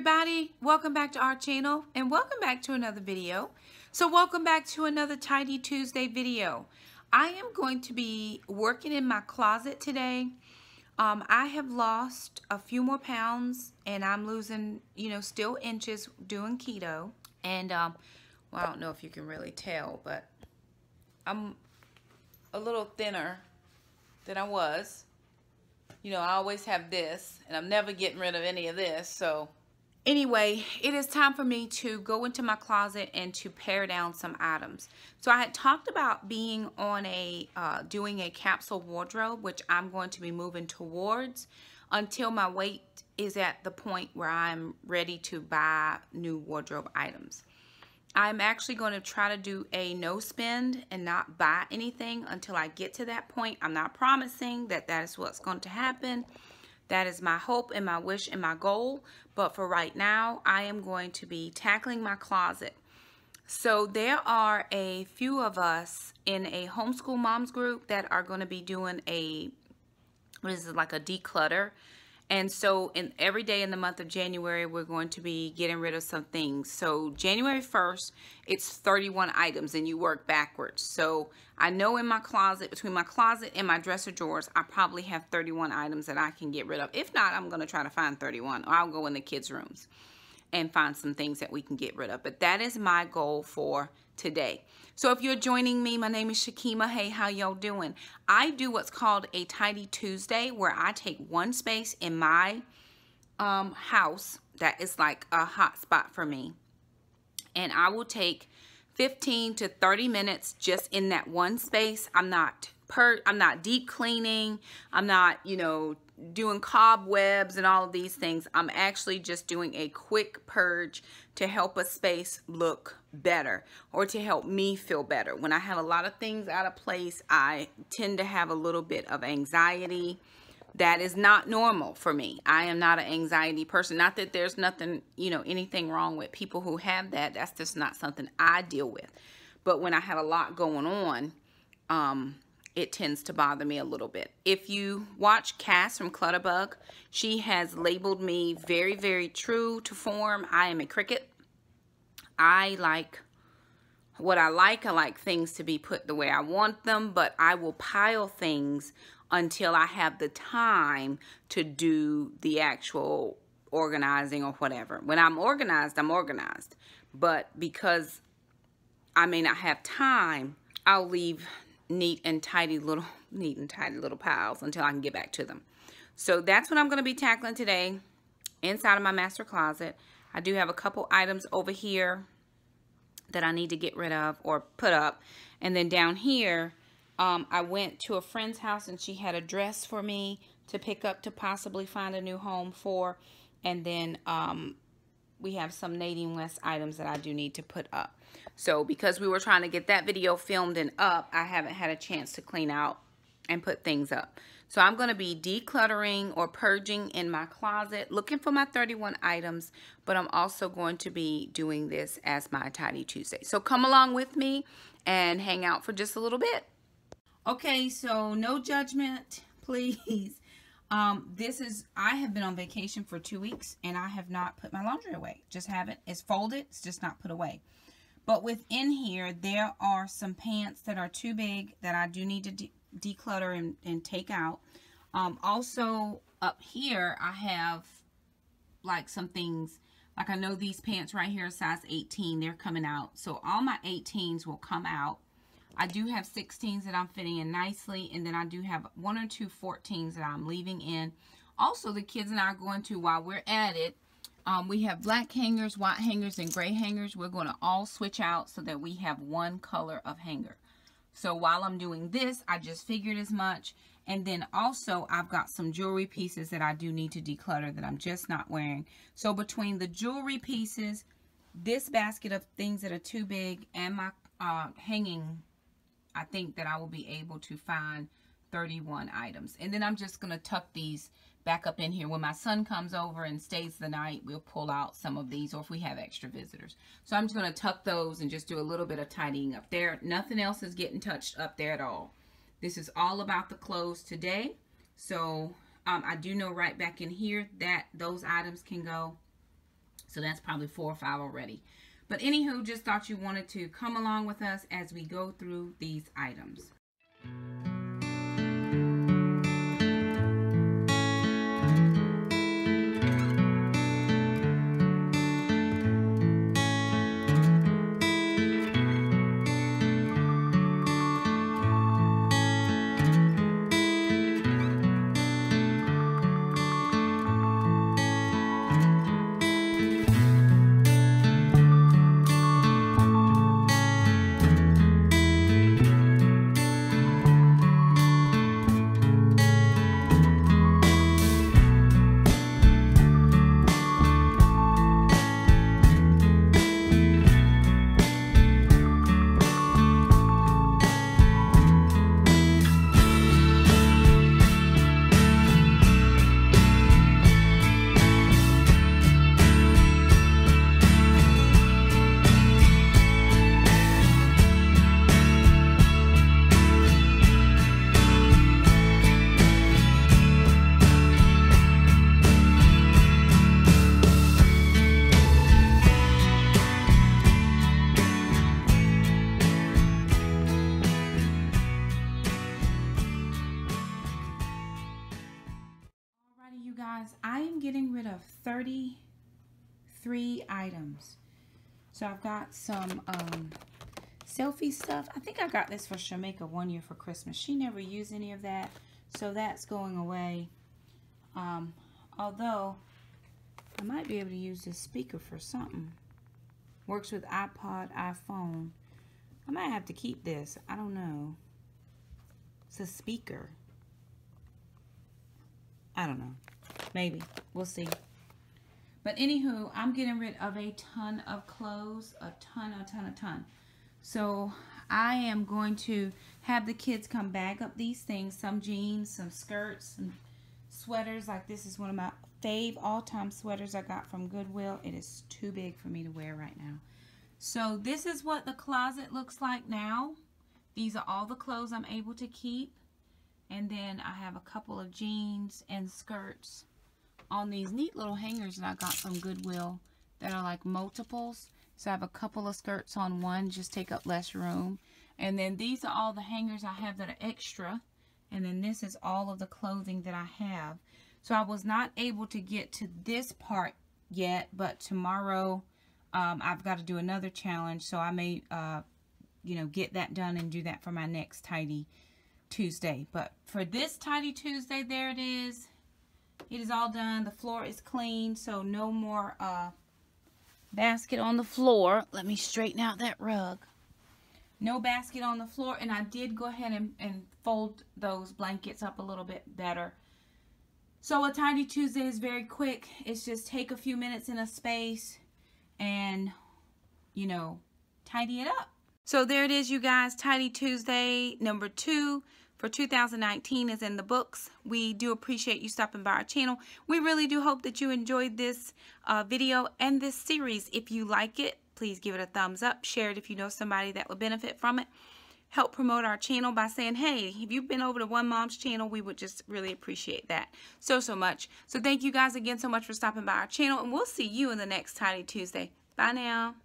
everybody, welcome back to our channel and welcome back to another video. So welcome back to another Tidy Tuesday video. I am going to be working in my closet today. I have lost a few more pounds and I'm losing, still inches doing keto. And well, I don't know if you can really tell, but I'm a little thinner than I was. I always have this, and I'm never getting rid of any of this. So anyway, it is time for me to go into my closet and to pare down some items. So I had talked about being on doing a capsule wardrobe, which I'm going to be moving towards until my weight is at the point where I'm ready to buy new wardrobe items. I'm actually going to try to do a no spend and not buy anything until I get to that point. I'm not promising that that is what's going to happen. That is my hope and my wish and my goal. But for right now, I am going to be tackling my closet. So there are a few of us in a homeschool moms group that are going to be doing like a declutter. And so every day in the month of January, we're going to be getting rid of some things. So January 1st, it's 31 items and you work backwards. So I know in my closet, between my closet and my dresser drawers, I probably have 31 items that I can get rid of. If not, I'm going to try to find 31, or I'll go in the kids' rooms and find some things that we can get rid of. But that is my goal for today. So if you're joining me, my name is Shakema. Hey, how y'all doing? I do what's called a Tidy Tuesday, where I take one space in my house that is like a hot spot for me, and I will take 15 to 30 minutes just in that one space. I'm not deep cleaning. I'm not, doing cobwebs and all of these things. I'm actually just doing a quick purge to help a space look better, or to help me feel better. When I have a lot of things out of place, I tend to have a little bit of anxiety. That is not normal for me. I am not an anxiety person. Not that there's nothing, anything wrong with people who have that. That's just not something I deal with. But when I have a lot going on, it tends to bother me a little bit. If you watch Cass from Clutterbug, she has labeled me very, very true to form. I am a cricket. I like what I like. I like things to be put the way I want them, but I will pile things until I have the time to do the actual organizing or whatever. When I'm organized, I'm organized. But because I may not have time, I'll leave neat and tidy little piles until I can get back to them. So that's what I'm going to be tackling today inside of my master closet. I do have a couple items over here that I need to get rid of or put up. And then down here, I went to a friend's house and she had a dress for me to pick up to possibly find a new home for. And then we have some Nadine West items that I do need to put up. So because we were trying to get that video filmed and up, I haven't had a chance to clean out and put things up. So I'm going to be decluttering or purging in my closet, looking for my 31 items, but I'm also going to be doing this as my Tidy Tuesday. So come along with me and hang out for just a little bit. Okay, so no judgment, please. I have been on vacation for 2 weeks and I have not put my laundry away. Just haven't. It's folded. It's just not put away. But within here, there are some pants that are too big that I do need to declutter and take out. Also up here, I have like some things, like I know these pants right here, size 18, they're coming out. So all my 18s will come out. I do have 16s that I'm fitting in nicely, and then I do have 1 or 2 14s that I'm leaving in. Also, the kids and I are going to, while we're at it, we have black hangers, white hangers, and gray hangers. We're going to all switch out so that we have one color of hanger. So while I'm doing this, I just figured as much. And then also, I've got some jewelry pieces that I do need to declutter that I'm just not wearing. So between the jewelry pieces, this basket of things that are too big, and my hanging, I think that I will be able to find 31 items. And then I'm just going to tuck these back up in here. When my son comes over and stays the night, we'll pull out some of these, or if we have extra visitors. So I'm just going to tuck those and just do a little bit of tidying up there. Nothing else is getting touched up there at all. This is all about the clothes today. So I do know right back in here that those items can go. So that's probably 4 or 5 already. But anywho, just thought you wanted to come along with us as we go through these items. You guys, I am getting rid of 33 items. So I've got some selfie stuff. I think I got this for Shakema one year for Christmas. She never used any of that, so that's going away. Although I might be able to use this speaker for something. Works with iPod, iPhone. I might have to keep this. I don't know. It's a speaker. I don't know. Maybe. We'll see. But anywho, I'm getting rid of a ton of clothes. A ton. So I am going to have the kids come bag up these things. Some jeans, some skirts, some sweaters. Like this is one of my all-time sweaters I got from Goodwill. It is too big for me to wear right now. So this is what the closet looks like now. These are all the clothes I'm able to keep. And then I have a couple of jeans and skirts on these neat little hangers that I got from Goodwill that are like multiples. So I have a couple of skirts on one, just take up less room. And then these are all the hangers I have that are extra. And then this is all of the clothing that I have. So I was not able to get to this part yet, but tomorrow I've got to do another challenge. So I may, you know, get that done and do that for my next Tidy Tuesday. But for this Tidy Tuesday, there it is. It is all done. The floor is clean, so no more basket on the floor. Let me straighten out that rug. No basket on the floor, and I did go ahead and fold those blankets up a little bit better. So a Tidy Tuesday is very quick. It's just take a few minutes in a space and, you know, tidy it up. So there it is, you guys. Tidy Tuesday number 2 for 2019 is in the books. We do appreciate you stopping by our channel. We really do hope that you enjoyed this video and this series. If you like it, please give it a thumbs up. Share it if you know somebody that would benefit from it. Help promote our channel by saying, hey, if you've been over to One Mom's channel, we would just really appreciate that so much. So thank you guys again so much for stopping by our channel, and we'll see you in the next Tidy Tuesday. Bye now.